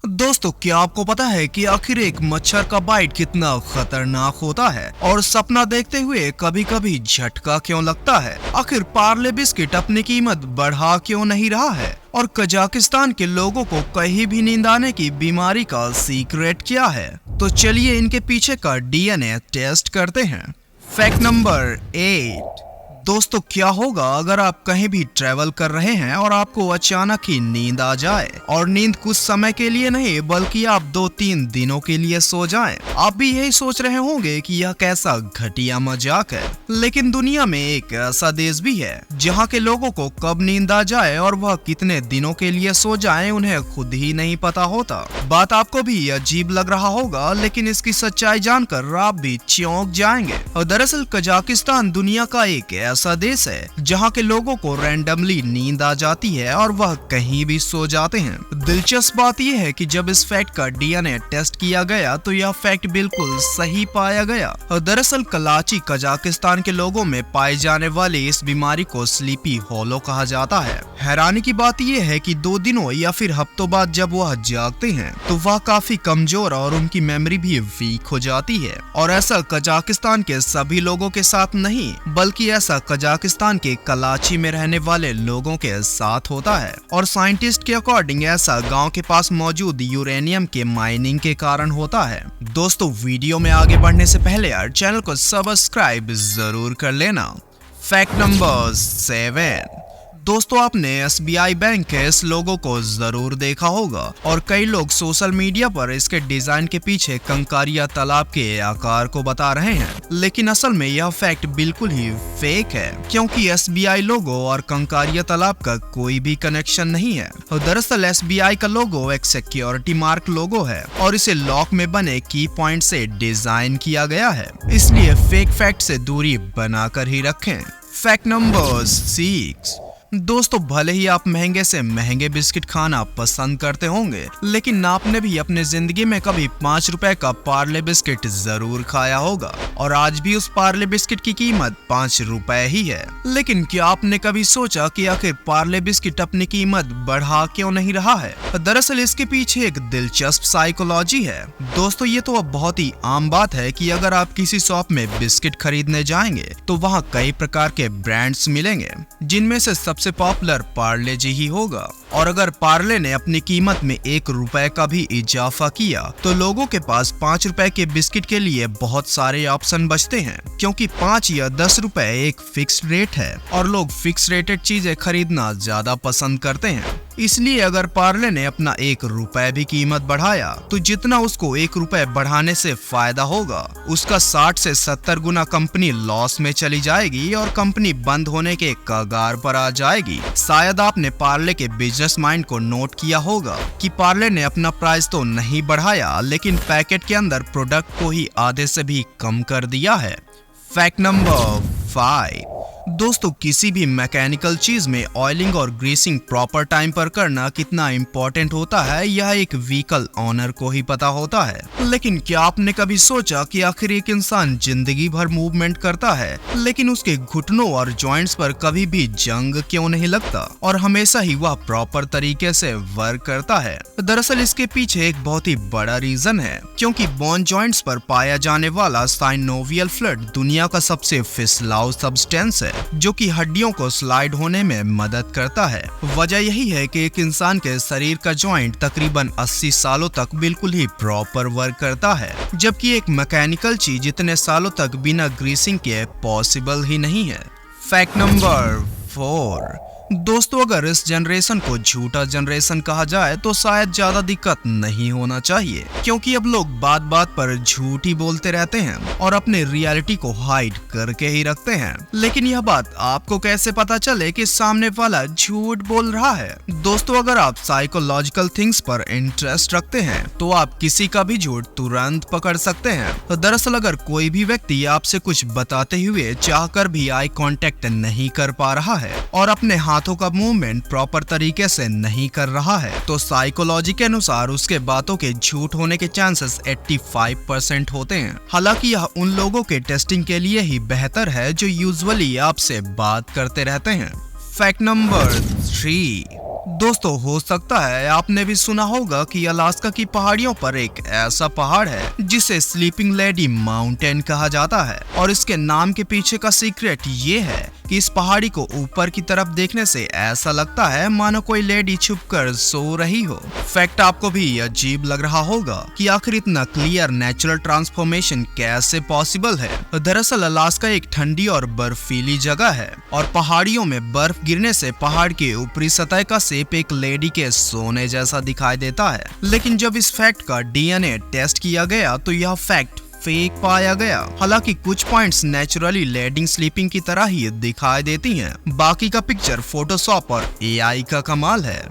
दोस्तों, क्या आपको पता है कि आखिर एक मच्छर का बाइट कितना खतरनाक होता है और सपना देखते हुए कभी कभी झटका क्यों लगता है। आखिर पार्ले बिस्किट अपनी कीमत बढ़ा क्यों नहीं रहा है और कजाकिस्तान के लोगों को कहीं भी नींद आने की बीमारी का सीक्रेट क्या है। तो चलिए इनके पीछे का डीएनए टेस्ट करते हैं। Fact number 8। दोस्तों, क्या होगा अगर आप कहीं भी ट्रैवल कर रहे हैं और आपको अचानक ही नींद आ जाए और नींद कुछ समय के लिए नहीं बल्कि आप 2-3 दिनों के लिए सो जाएं। आप भी यही सोच रहे होंगे कि यह कैसा घटिया मजाक है, लेकिन दुनिया में एक ऐसा देश भी है जहां के लोगों को कब नींद आ जाए और वह कितने दिनों के लिए सो जाएं उन्हें खुद ही नहीं पता होता। बात आपको भी अजीब लग रहा होगा, लेकिन इसकी सच्चाई जानकर आप भी चौंक जाएंगे। और दरअसल कजाकिस्तान दुनिया का एक ऐसा देश है जहां के लोगों को रैंडमली नींद आ जाती है और वह कहीं भी सो जाते हैं। दिलचस्प बात यह है कि जब इस फैक्ट का डीएनए टेस्ट किया गया तो यह फैक्ट बिल्कुल सही पाया गया। और दरअसल कराची कजाकिस्तान के लोगों में पाई जाने वाली इस बीमारी को स्लीपी होलो कहा जाता है। हैरानी की बात यह है कि 2 दिनों या फिर हफ्तों बाद जब वह जागते हैं तो वह काफी कमजोर और उनकी मेमोरी भी वीक हो जाती है। और ऐसा कजाकिस्तान के सभी लोगों के साथ नहीं बल्कि ऐसा कजाकिस्तान के कराची में रहने वाले लोगों के साथ होता है। और साइंटिस्ट के अकॉर्डिंग ऐसा गांव के पास मौजूद यूरेनियम के माइनिंग के कारण होता है। दोस्तों, वीडियो में आगे बढ़ने से पहले यार चैनल को सब्सक्राइब जरूर कर लेना। Fact number 7। दोस्तों, आपने एसबीआई बैंक के इस लोगो को जरूर देखा होगा और कई लोग सोशल मीडिया पर इसके डिजाइन के पीछे कंकारिया तालाब के आकार को बता रहे हैं, लेकिन असल में यह फैक्ट बिल्कुल ही फेक है क्योंकि एसबीआई लोगो और कंकारिया तालाब का कोई भी कनेक्शन नहीं है। और दरअसल एसबीआई का लोगो एक सिक्योरिटी मार्क लोगो है और इसे लॉक में बने की पॉइंट से डिजाइन किया गया है, इसलिए फेक फैक्ट से दूरी बनाकर ही रखें। Fact number 6। दोस्तों, भले ही आप महंगे से महंगे बिस्किट खाना पसंद करते होंगे, लेकिन आपने भी अपने जिंदगी में कभी 5 रुपए का पार्ले बिस्किट जरूर खाया होगा और आज भी उस पार्ले बिस्किट की कीमत 5 रुपए ही है। लेकिन क्या आपने कभी सोचा कि आखिर पार्ले बिस्किट अपनी कीमत बढ़ा क्यों नहीं रहा है? दरअसल इसके पीछे एक दिलचस्प साइकोलॉजी है। दोस्तों, ये तो अब बहुत ही आम बात है कि अगर आप किसी शॉप में बिस्किट खरीदने जाएंगे तो वहाँ कई प्रकार के ब्रांड्स मिलेंगे, जिनमें से सबसे पॉपुलर पार्ले जी ही होगा। और अगर पार्ले ने अपनी कीमत में 1 रुपए का भी इजाफा किया तो लोगों के पास 5 रुपए के बिस्किट के लिए बहुत सारे ऑप्शन बचते हैं, क्योंकि 5 या 10 रुपए एक फिक्स्ड रेट है और लोग फिक्स रेटेड चीजें खरीदना ज्यादा पसंद करते हैं। इसलिए अगर पार्ले ने अपना 1 रुपए भी कीमत बढ़ाया तो जितना उसको 1 रुपए बढ़ाने से फायदा होगा उसका 60 से 70 गुना कंपनी लॉस में चली जाएगी और कंपनी बंद होने के कगार पर आ जाएगी। शायद आपने पार्ले के बिजनेस माइंड को नोट किया होगा कि पार्ले ने अपना प्राइस तो नहीं बढ़ाया, लेकिन पैकेट के अंदर प्रोडक्ट को ही आधे से भी कम कर दिया है। Fact number 5। दोस्तों, किसी भी मैकेनिकल चीज में ऑयलिंग और ग्रीसिंग प्रॉपर टाइम पर करना कितना इम्पोर्टेंट होता है यह एक व्हीकल ओनर को ही पता होता है। लेकिन क्या आपने कभी सोचा कि आखिर एक इंसान जिंदगी भर मूवमेंट करता है लेकिन उसके घुटनों और जॉइंट्स पर कभी भी जंग क्यों नहीं लगता और हमेशा ही वह प्रॉपर तरीके से वर्क करता है? दरअसल इसके पीछे एक बहुत ही बड़ा रीजन है, क्योंकि बोन जॉइंट्स पर पाया जाने वाला साइनोवियल फ्लूइड दुनिया का सबसे फिसलाऊ सब्सटेंस है जो कि हड्डियों को स्लाइड होने में मदद करता है। वजह यही है कि एक इंसान के शरीर का जॉइंट तकरीबन 80 सालों तक बिल्कुल ही प्रॉपर वर्क करता है, जबकि एक मैकेनिकल चीज इतने सालों तक बिना ग्रीसिंग के पॉसिबल ही नहीं है। Fact number 4। दोस्तों, अगर इस जनरेशन को झूठा जनरेशन कहा जाए तो शायद ज्यादा दिक्कत नहीं होना चाहिए, क्योंकि अब लोग बात बात पर झूठ ही बोलते रहते हैं और अपने रियलिटी को हाइड करके ही रखते हैं। लेकिन यह बात आपको कैसे पता चले कि सामने वाला झूठ बोल रहा है? दोस्तों, अगर आप साइकोलॉजिकल थिंग्स पर इंटरेस्ट रखते हैं तो आप किसी का भी झूठ तुरंत पकड़ सकते हैं। तो दरअसल अगर कोई भी व्यक्ति आपसे कुछ बताते हुए चाहकर भी आई कांटेक्ट नहीं कर पा रहा है और अपने हाथों का मूवमेंट प्रॉपर तरीके से नहीं कर रहा है तो साइकोलॉजी के अनुसार उसके बातों के झूठ होने के चांसेस 85% होते हैं। हालांकि यह उन लोगों के टेस्टिंग के लिए ही बेहतर है जो यूजुअली आपसे बात करते रहते हैं। Fact number 3। दोस्तों, हो सकता है आपने भी सुना होगा कि अलास्का की पहाड़ियों पर एक ऐसा पहाड़ है जिसे स्लीपिंग लेडी माउंटेन कहा जाता है। और इसके नाम के पीछे का सीक्रेट ये है कि इस पहाड़ी को ऊपर की तरफ देखने से ऐसा लगता है मानो कोई लेडी छुपकर सो रही हो। फैक्ट आपको भी अजीब लग रहा होगा कि आखिर इतना क्लियर नेचुरल ट्रांसफॉर्मेशन कैसे पॉसिबल है। दरअसल अलास्का एक ठंडी और बर्फीली जगह है और पहाड़ियों में बर्फ गिरने से पहाड़ की ऊपरी सतह का शेप एक लेडी के सोने जैसा दिखाई देता है। लेकिन जब इस फैक्ट का डीएनए टेस्ट किया गया तो यह फैक्ट फेक पाया गया। हालांकि कुछ पॉइंट्स नेचुरली लेडिंग स्लीपिंग की तरह ही दिखाई देती हैं। बाकी का पिक्चर फोटोशॉप और एआई का कमाल है।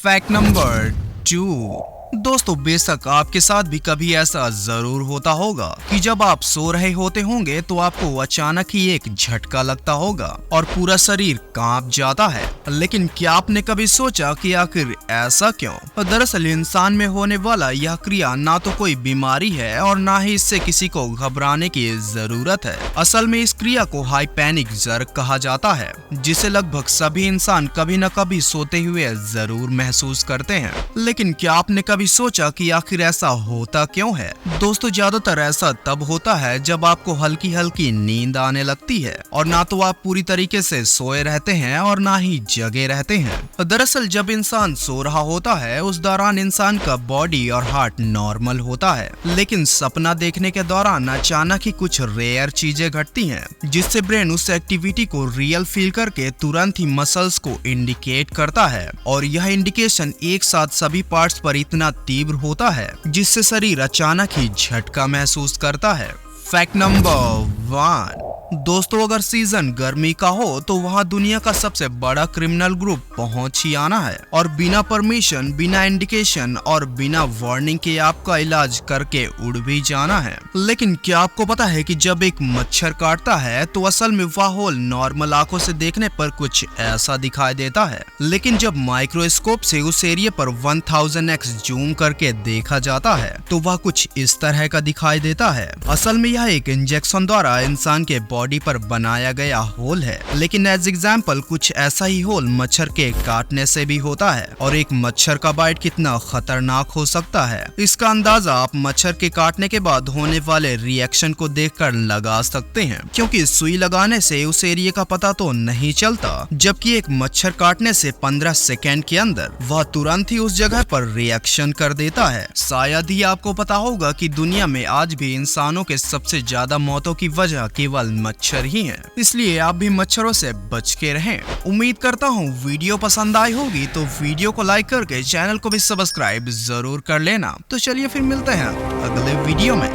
Fact number 2। दोस्तों, बेशक आपके साथ भी कभी ऐसा जरूर होता होगा कि जब आप सो रहे होते होंगे तो आपको अचानक ही एक झटका लगता होगा और पूरा शरीर कांप जाता है। लेकिन क्या आपने कभी सोचा कि आखिर ऐसा क्यों? दरअसल इंसान में होने वाला यह क्रिया ना तो कोई बीमारी है और ना ही इससे किसी को घबराने की जरूरत है। असल में इस क्रिया को हाई पैनिक जर्क कहा जाता है, जिसे लगभग सभी इंसान कभी न कभी सोते हुए जरूर महसूस करते हैं। लेकिन क्या आपने कभी सोचा कि आखिर ऐसा होता क्यों है? दोस्तों, ज्यादातर ऐसा तब होता है जब आपको हल्की हल्की नींद आने लगती है और ना तो आप पूरी तरीके से सोए रहते हैं और ना ही जगे रहते हैं। दरअसल जब इंसान सो रहा होता है उस दौरान इंसान का बॉडी और हार्ट नॉर्मल होता है, लेकिन सपना देखने के दौरान अचानक ही कुछ रेयर चीजें घटती हैं जिससे ब्रेन उस एक्टिविटी को रियल फील करके तुरंत ही मसल्स को इंडिकेट करता है और यह इंडिकेशन एक साथ सभी पार्ट्स पर इतना तीव्र होता है जिससे शरीर अचानक ही झटका महसूस करता है। Fact number 1। दोस्तों, अगर सीजन गर्मी का हो तो वहाँ दुनिया का सबसे बड़ा क्रिमिनल ग्रुप पहुंच ही आना है और बिना परमिशन, बिना इंडिकेशन और बिना वार्निंग के आपका इलाज करके उड़ भी जाना है। लेकिन क्या आपको पता है कि जब एक मच्छर काटता है तो असल में वह होल नॉर्मल आंखों से देखने पर कुछ ऐसा दिखाई देता है, लेकिन जब माइक्रोस्कोप से उस एरिया पर 1000x जूम करके देखा जाता है तो वह कुछ इस तरह का दिखाई देता है। असल में यह एक इंजेक्शन द्वारा इंसान के बॉडी पर बनाया गया होल है, लेकिन एज एग्जाम्पल कुछ ऐसा ही होल मच्छर के काटने से भी होता है। और एक मच्छर का बाइट कितना खतरनाक हो सकता है इसका अंदाजा आप मच्छर के काटने के बाद होने वाले रिएक्शन को देखकर लगा सकते हैं, क्योंकि सुई लगाने से उस एरिया का पता तो नहीं चलता, जबकि एक मच्छर काटने से 15 सेकेंड के अंदर वह तुरंत ही उस जगह पर रिएक्शन कर देता है। शायद ही आपको पता होगा कि दुनिया में आज भी इंसानों के सबसे ज्यादा मौतों की वजह केवल मच्छर ही हैं। इसलिए आप भी मच्छरों से बच के रहें। उम्मीद करता हूँ वीडियो पसंद आई होगी, तो वीडियो को लाइक करके चैनल को भी सब्सक्राइब जरूर कर लेना। तो चलिए फिर मिलते हैं अगले वीडियो में।